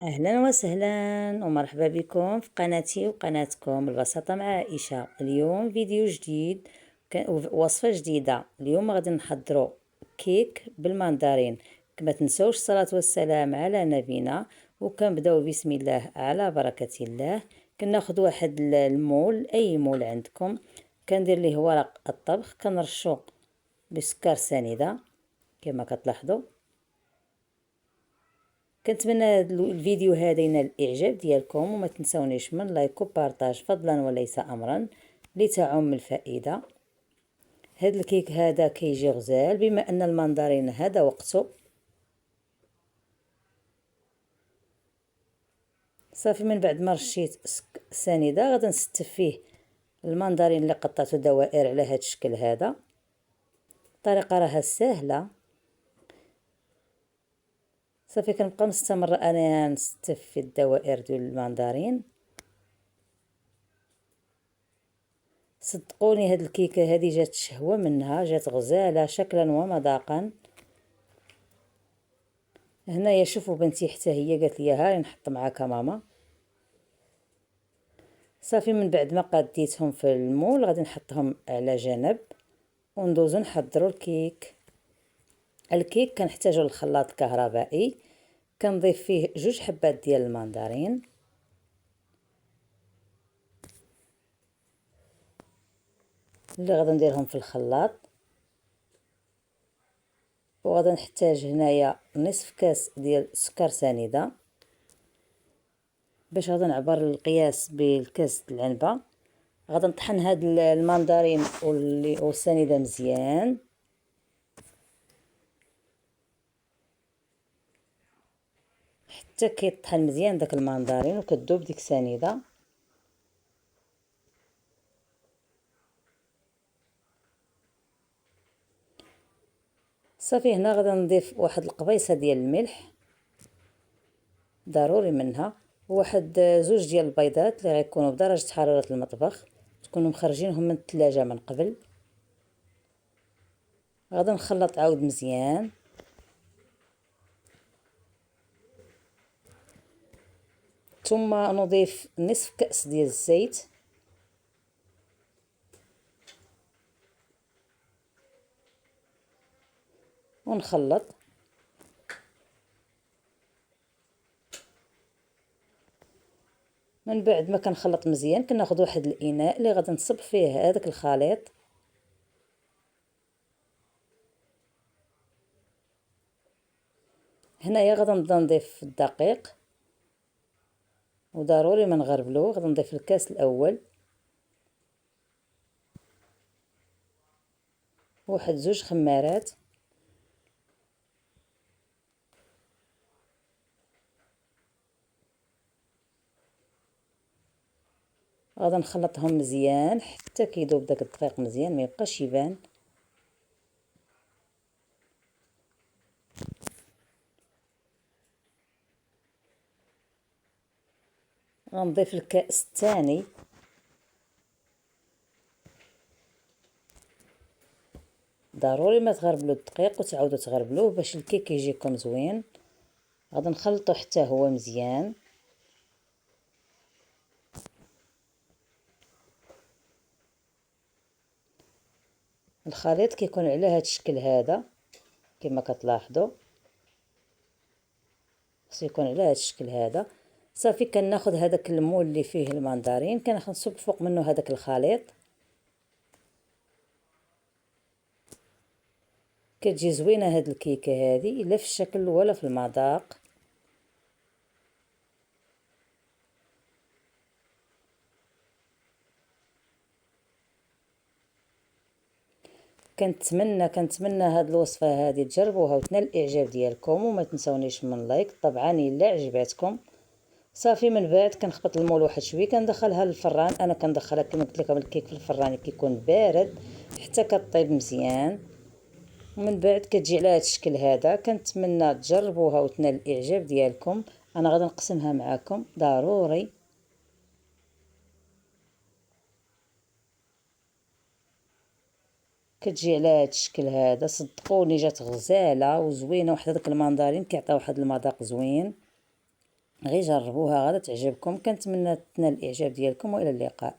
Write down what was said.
اهلا وسهلا ومرحبا بكم في قناتي وقناتكم البساطة مع عائشة. اليوم فيديو جديد، وصفة جديدة. اليوم غادي نحضروا كيك بالمندرين. ما تنسوش الصلاة والسلام على نبينا، وكنبداو بسم الله على بركة الله. كناخذ واحد المول، اي مول عندكم، كندير ليه ورق الطبخ، كنرشو بسكر سنيدة كما كتلاحظوا. كنتمنى الفيديو هذا ينال الاعجاب ديالكم، وما تنسونيش من لايك وبارطاج فضلا وليس امرا لتعم الفائده. هذا الكيك هذا كيجي غزال بما ان المندرين هذا وقته. صافي من بعد ما رشيت سنيده غادي نستف فيه المندرين اللي قطعته دوائر على هذا الشكل هذا. الطريقه راها سهله. صافي كنبقى مستمره انا نستف في الدوائر ديال المندرين. صدقوني هاد الكيكه هذه جات شهوه منها، جات غزاله شكلا ومذاقا. هنايا شوفوا بنتي حتى هي قالت لي هاي نحط معاك ماما. صافي من بعد ما قاديتهم في المول غادي نحطهم على جنب وندوزو نحضروا الكيك. الكيك كنحتاجو الخلاط كهربائي، كنضيف فيه 2 حبات ديال المندرين، اللي غادي نديرهم في الخلاط. وغادي نحتاج هنايا نصف كاس ديال سكر سنيده باش غادي نعبر القياس بالكاس العنبه. غادي نطحن هاد المندرين والسنيده مزيان حتى كيطحن مزيان داك المندرين وكتذوب ديك السنيده. صافي هنا غادي نضيف واحد القبيصه ديال الملح ضروري منها، وواحد 2 ديال البيضات اللي غيكونوا بدرجه حراره المطبخ، تكونوا مخرجينهم من الثلاجه من قبل. غادي نخلط عاود مزيان. ثم نضيف نصف كأس ديال الزيت ونخلط. من بعد ما كنخلط مزيان كناخذ واحد الاناء اللي غادي نصب فيه هذاك الخليط. هنايا غادي نبدا نضيف الدقيق، وضروري ما نغربلوه. غادي نضيف الكاس الاول واحد 2 خمارات، غادي نخلطهم مزيان حتى كيذوب داك الدقيق مزيان ما يبقاش يبان. غنضيف الكأس الثاني، ضروري ما تغربلوا الدقيق وتعاودوا تغربلوه باش الكيك يجيكم زوين. غادي نخلطو حتى هو مزيان. الخليط كيكون على هذا الشكل هذا كما كتلاحظوا، خصو يكون على هذا الشكل هذا. صافي كناخذ هذاك المول اللي فيه المندرين كنصب فوق منه هذاك الخليط. كتجي زوينه هاد الكيكه هذه لا في الشكل ولا في المذاق. كنتمنى هاد الوصفه هذه تجربوها وتنال الاعجاب ديالكم، وما تنسونيش من لايك طبعا الا عجباتكم. صافي من بعد كنخبط المول واحد شويه كندخلها للفران. انا كندخلها كما قلت لكم الكيك في الفران كيكون بارد حتى كطيب مزيان. ومن بعد كتجي على هذا الشكل هذا. كنتمنى تجربوها وتنال الاعجاب ديالكم. انا غادي نقسمها معكم ضروري. كتجي على هذا الشكل هذا. صدقوني جات غزاله وزوينه، وحتى داك المندرين كيعطي واحد المذاق زوين. غير جربوها غادا تعجبكم. كنتمنى تنال الاعجاب ديالكم والى اللقاء.